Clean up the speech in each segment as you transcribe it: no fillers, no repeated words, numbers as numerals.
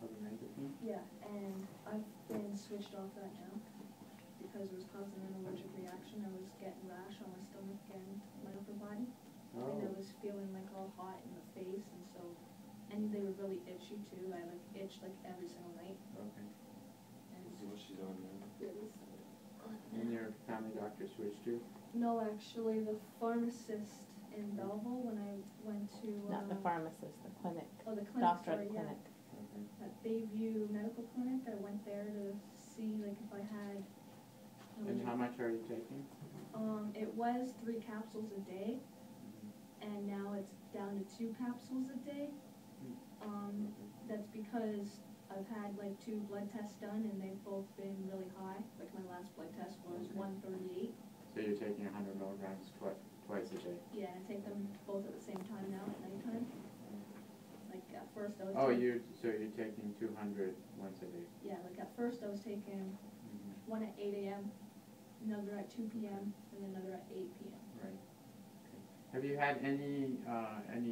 carbamazepine? Yeah, and I've been switched off that now because it was causing an allergic reaction. I was getting rash on my stomach and my upper body. Oh. And I was feeling like all hot in the face, and so, and they were really itchy too. I like itched like every single night. Okay. And See what she's on now. And your family doctor switched you? no, actually, the pharmacist in Belleville, when I went to Not the pharmacist, the clinic. oh, the clinic, Doctor sorry, at the clinic. Okay. at Bayview Medical Clinic. I went there to see like if I had. And how much are you taking? It was 3 capsules a day, and now it's down to 2 capsules a day. That's because I've had like 2 blood tests done, and they've both been really high. Like my last blood test was 138. So you're taking 100 milligrams twice a day? Yeah, and I take them both at the same time now at nighttime. Like at first I was Oh, taking, so you're taking 200 once a day? yeah, like at first I was taking one at 8 a.m., another at 2 p.m., and another at 8 p.m. Right. Okay. Have you had any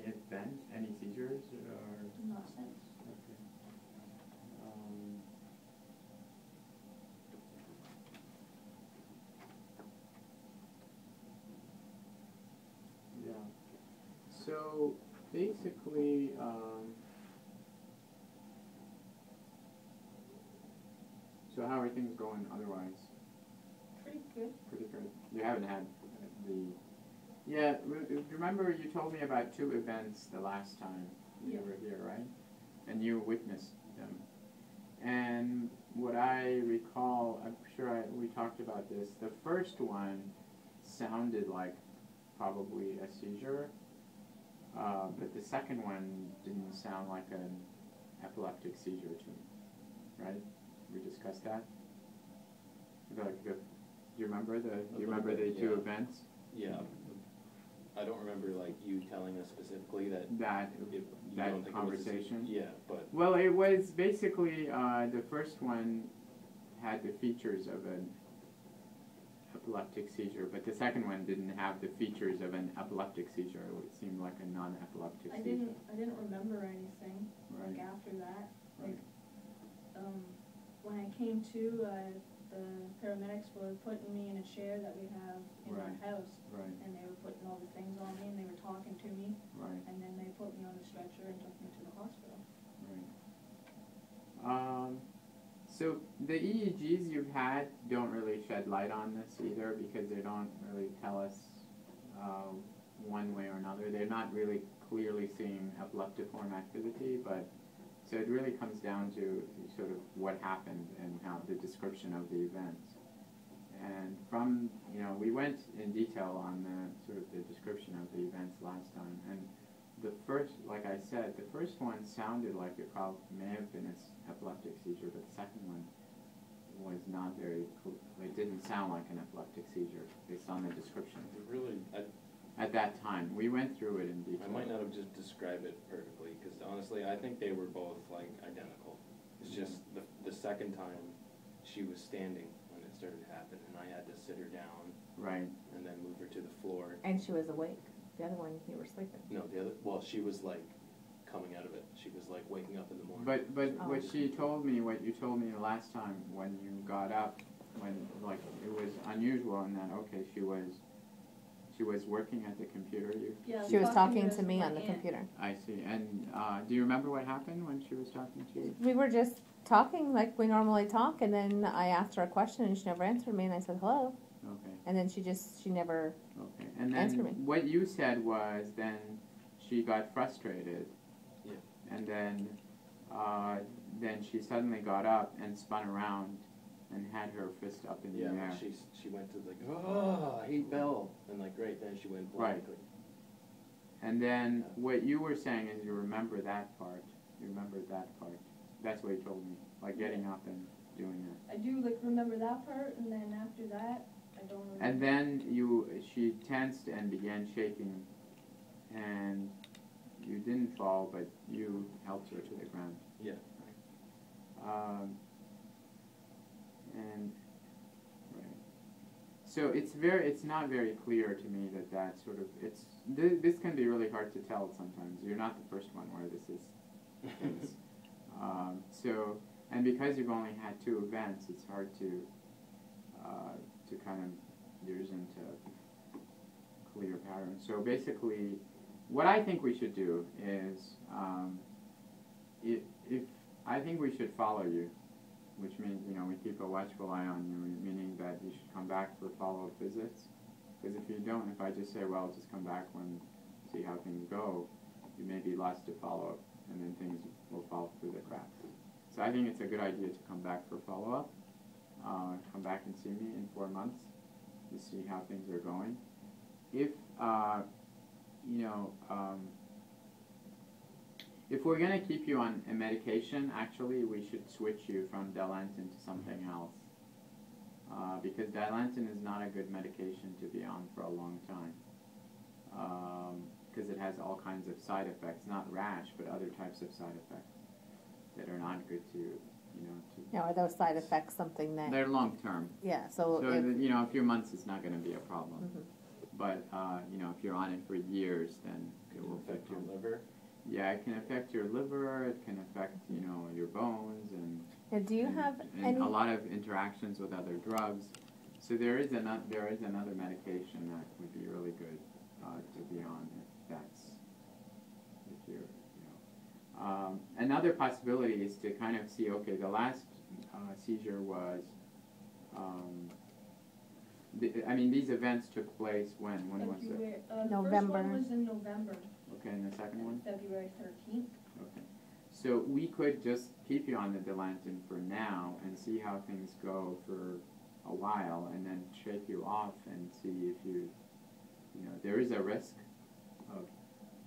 events, any seizures, or? Not since. Okay. Yeah. So basically, so how are things going otherwise? Pretty good. Pretty good. You haven't had the... Yeah, remember you told me about 2 events the last time you were here, right? And you witnessed them. And what I recall, I'm sure we talked about this, the first one sounded like probably a seizure, but the second one didn't sound like an epileptic seizure to me, right? We discussed that? Do you remember the 2 events? Yeah. I don't remember like you telling us specifically that conversation. Yeah, but well, it was basically the first one had the features of an epileptic seizure, but the second one didn't have the features of an epileptic seizure. It seemed like a non-epileptic seizure. I didn't remember anything Right. like after that. Right. Like when I came to, the paramedics were putting me in a chair that we have in Right. our house. Right. And they were putting all the things on me, and they were talking to me. Right. And then they put me on the stretcher and took me to the hospital. Right. So the EEGs you've had don't really shed light on this either, because they don't really tell us one way or another. They're not really clearly seeing epileptiform activity, but so it really comes down to sort of what happened and how the description of the events. And from, we went in detail on the description of the events last time. And the first, like I said, the first one sounded like it probably may have been an epileptic seizure, but the second one was not very, it didn't sound like an epileptic seizure based on the description. Really, at that time, we went through it in detail. I might not have just described it perfectly, because honestly, I think they were both like identical. It's just the second time she was standing when it started to happen, and I had to sit her down, right, and then move her to the floor. And she was awake. The other one, you were sleeping. No, well, she was like coming out of it. She was like waking up in the morning. But what she told me, what you told me the last time when you got up, when like it was unusual in that she was working at the computer. She was talking to me on the computer. I see. And do you remember what happened when she was talking to you? We were just talking like we normally talk, and then I asked her a question and she never answered me, and I said hello. Okay. And then she never and answered me. Then what you said was then she got frustrated. Yeah. And then she suddenly got up and spun around and had her fist up in the air. Yeah, she went to I hate Bell, and like then she went blank. Right. And then what you were saying is you remember that part. You remembered that part. That's what you told me, like getting up and doing that. I do remember that part, and then after that, I don't remember. And then she tensed and began shaking, and you didn't fall, but you helped her to the ground. Yeah. And right. So it's not very clear to me that sort of this can be really hard to tell sometimes. You're not the first one where this is the case. So, and because you've only had 2 events, it's hard to kind of years into clear patterns. So basically, what I think we should do is, if I think we should follow you, which means, you know, we keep a watchful eye on you, meaning that you should come back for follow-up visits. Because if you don't, if I just say, well, just come back when, see how things go, you may be lost to follow-up, and then things will fall through the cracks. So I think it's a good idea to come back for follow-up. Come back and see me in 4 months to see how things are going. If, you know, if we're going to keep you on a medication, actually, we should switch you from Dilantin to something else. Because Dilantin is not a good medication to be on for a long time. Because it has all kinds of side effects, not rash, but other types of side effects that are not good to, you know, to... Now, are those side effects something that... They're long term. Yeah, so if, you know, a few months is not going to be a problem. Mhm. But, you know, if you're on it for years, then it will affect your liver. Yeah, it can affect your liver, it can affect, you know, your bones, and... now, do you have and any... a lot of interactions with other drugs. So there is another medication that would be really good to be on if you're, you know. Another possibility is to kind of see, okay, the last seizure was, I mean, these events took place when? When was it? November. The first one was in November. Okay, and the second one? February 13th. Okay. So we could just keep you on the Dilantin for now and see how things go for a while, and then shake you off and see if you know, there is a risk of,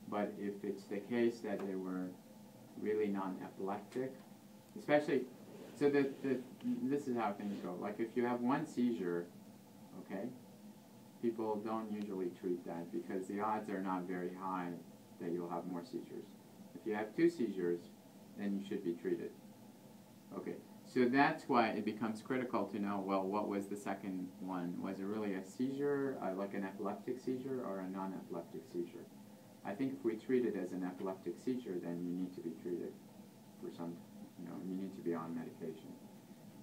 but if it's the case that they were really non-epileptic, especially, so this is how things go. Like if you have one seizure, okay, people don't usually treat that because the odds are not very high that you'll have more seizures. If you have 2 seizures, then you should be treated. Okay, so that's why it becomes critical to know, well, what was the second one? Was it really a seizure, like an epileptic seizure, or a non-epileptic seizure? I think if we treat it as an epileptic seizure, then you need to be treated for some, you know, you need to be on medication.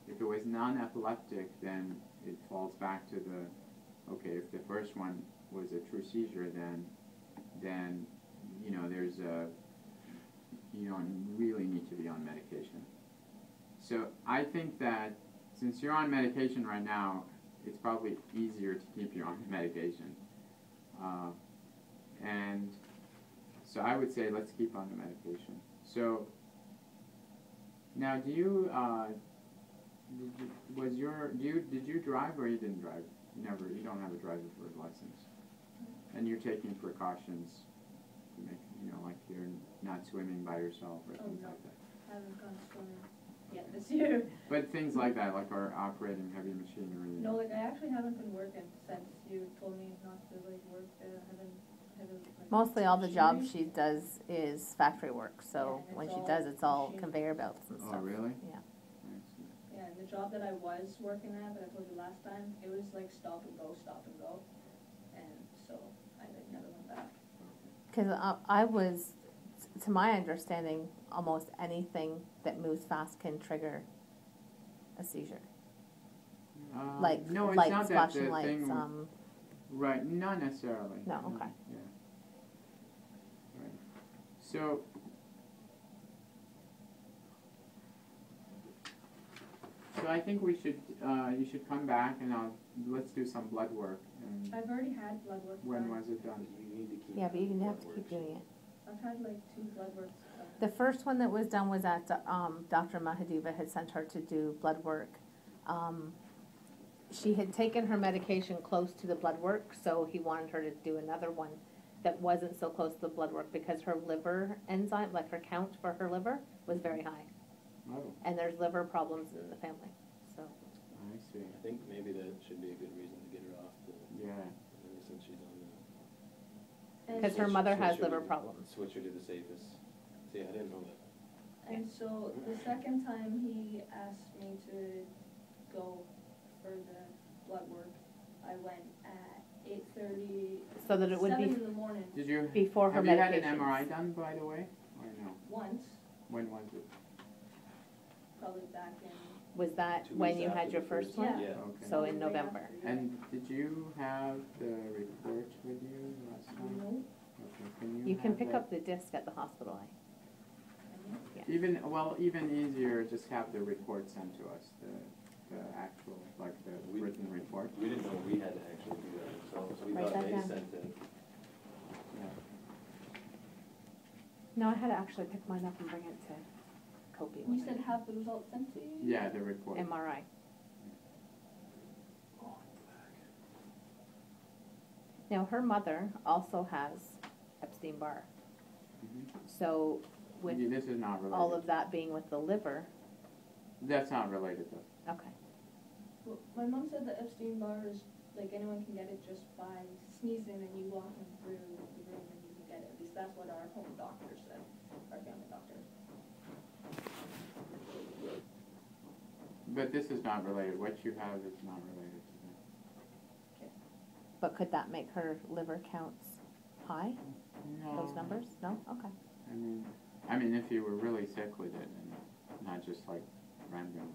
If it was non-epileptic, then it falls back to the, okay, if the first one was a true seizure, then you know, there's a, you don't really need to be on medication. So I think that since you're on medication right now, it's probably easier to keep you on medication. And so I would say let's keep on the medication. So now, did you drive or you didn't drive? Never. You don't have a driver's license, and you're taking precautions to make, you know, like you're not swimming by yourself or things no. like that. I haven't gone swimming yet this year. But things like that, like are operating heavy machinery. No, like I actually haven't been working since you told me not to like work. I haven't like, Mostly all the jobs machinery. she does is factory work, so Yeah, when it's she all does, it's all machine. conveyor belts and Oh, stuff. really? Yeah. I see. Yeah, and the job that I was working at, that I told you last time, it was like stop and go, and so I like never went back. Because I was, to my understanding, almost anything that moves fast can trigger a seizure. Like no, it's lights, not that flashing the lights. thing right, not necessarily. No, okay. Yeah. Right. So, I think we should, you should come back and let's do some blood work. And I've already had blood work when done. was it done? You need to keep. Yeah, but you blood have to keep works. doing it. I've had like 2 blood works done. The first one that was done was at Dr. Mahadeva had sent her to do blood work. She had taken her medication close to the blood work, so he wanted her to do another one that wasn't so close to the blood work because her liver enzyme, like her count for her liver, was very high. Oh, And there's liver problems in the family, so. I see. I think maybe that should be a good reason to get her off the, Yeah. since she's on the. And Because her switch- mother switch has her liver to- problems. Switch her to the safest. See, I didn't know that. And so the second time he asked me to go for the blood work, I went at 8:30. So that it would 7 be in the morning. Did you before her have you had an medications. MRI done, by the way, or no? Once. When was it? probably back in, Was that 2 when weeks you had after your the first one? Yeah. Okay. So in Right November. after, yeah. And did you have the report with you last time? No, Okay, can You can have pick that? up the disc at the hospital, yeah. Even easier, just have the report sent to us, the actual, like the written report. We didn't know we had to actually do that ourselves, we Write thought that they down. sent it. Yeah. No, I had to actually pick mine up and bring it to Kopi. you said have the results sent to you? Yeah, the report. MRI. Oh, Now, her mother also has Epstein-Barr. Mhm. So with Yeah, this is not related. all of that being with the liver, That's not related though. okay. Well, my mom said that Epstein-Barr is, like, anyone can get it just by sneezing and you walking through the room and you can get it. At least that's what our home doctor said, our family doctor. But this is not related. What you have is not related to But could that make her liver counts high, that. No. those numbers? No? Okay. I mean, if you were really sick with it and not just like randomly.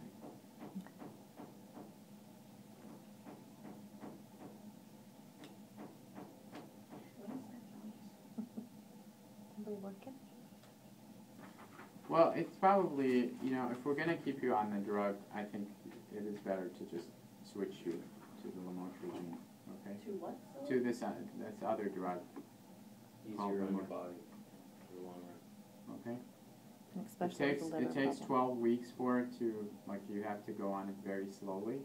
What is that noise? Somebody working? Well, it's probably, if we're going to keep you on the drug, I think it is better to just switch you to the lamotrigine, okay? To what? To this other drug, Easier on your body in the long run. okay? Especially with the liver It takes problem. 12 weeks for it to, like, you have to go on it very slowly.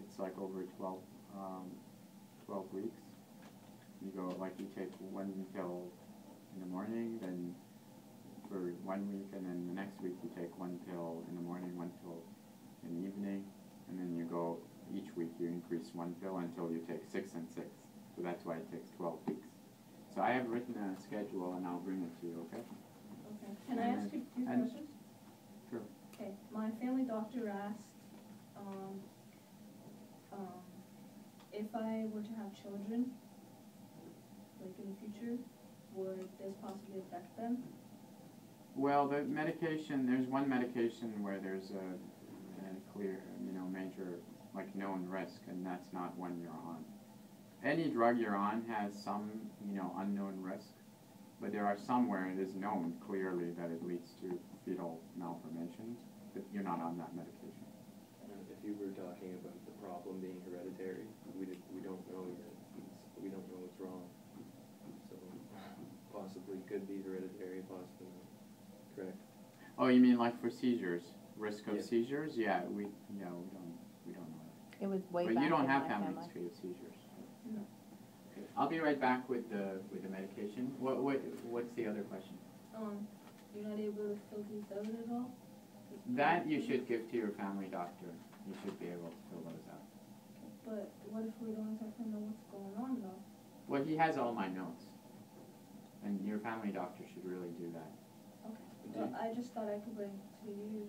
It's like over 12 weeks. You go, like, you take one pill in the morning, then for 1 week, and then the next week you take one pill in the morning, one pill in the evening, and then you go, each week you increase one pill until you take 6 and 6. So that's why it takes 12 weeks. So I have written a schedule and I'll bring it to you, okay? Okay. Can I ask you a few And- questions? Sure. Okay, my family doctor asked, if I were to have children, like in the future, would this possibly affect them? Well, the medication, there's one medication where there's a clear, major, like, known risk, and that's not one you're on. Any drug you're on has some, unknown risk, but there are some where it is known clearly that it leads to fetal malformations, but you're not on that medication. If you were talking about the problem being hereditary, we don't know yet. We don't know what's wrong. So possibly could be hereditary, possibly not. Correct? Oh, you mean like for seizures, risk of Yeah. seizures? Yeah, we don't know that. It was way But back you don't in have my family family. history of seizures. No. Okay. I'll be right back with the medication. What's the other question? You're not able to fill these out at all? That you should give to your family doctor. You should be able to fill those out. But what if we don't exactly know what's going on though? Well, he has all my notes. And your family doctor should really do that. Okay. Well, I just thought I could bring it to you,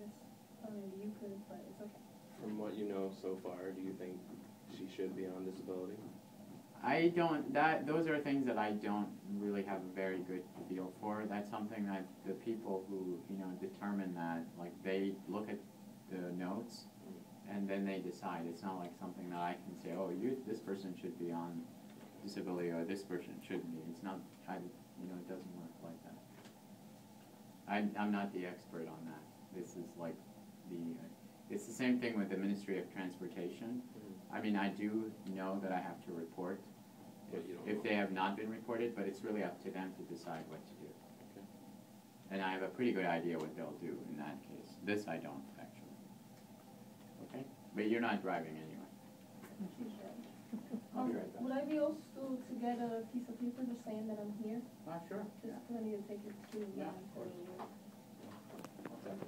or maybe you could, but it's okay. From what you know so far, do you think she should be on disability? Those are things that I don't really have a very good feel for. That's something that the people who, determine that, like, they look at the notes and then they decide. It's not like something that I can say, oh, this person should be on disability or this person shouldn't be. It's not, it doesn't work like that. I'm not the expert on that. This is like it's the same thing with the Ministry of Transportation. I mean, I do know that I have to report But you don't if know. they have not been reported, but it's really up to them to decide what to do. Okay. And I have a pretty good idea what they'll do in that case. This I don't, actually. Okay? But you're not driving anyway. She's right. I'll be right back. Would I be able to get a piece of paper just saying that I'm here? Sure. Just because I need to take it to Yeah, my of course. employee. Okay.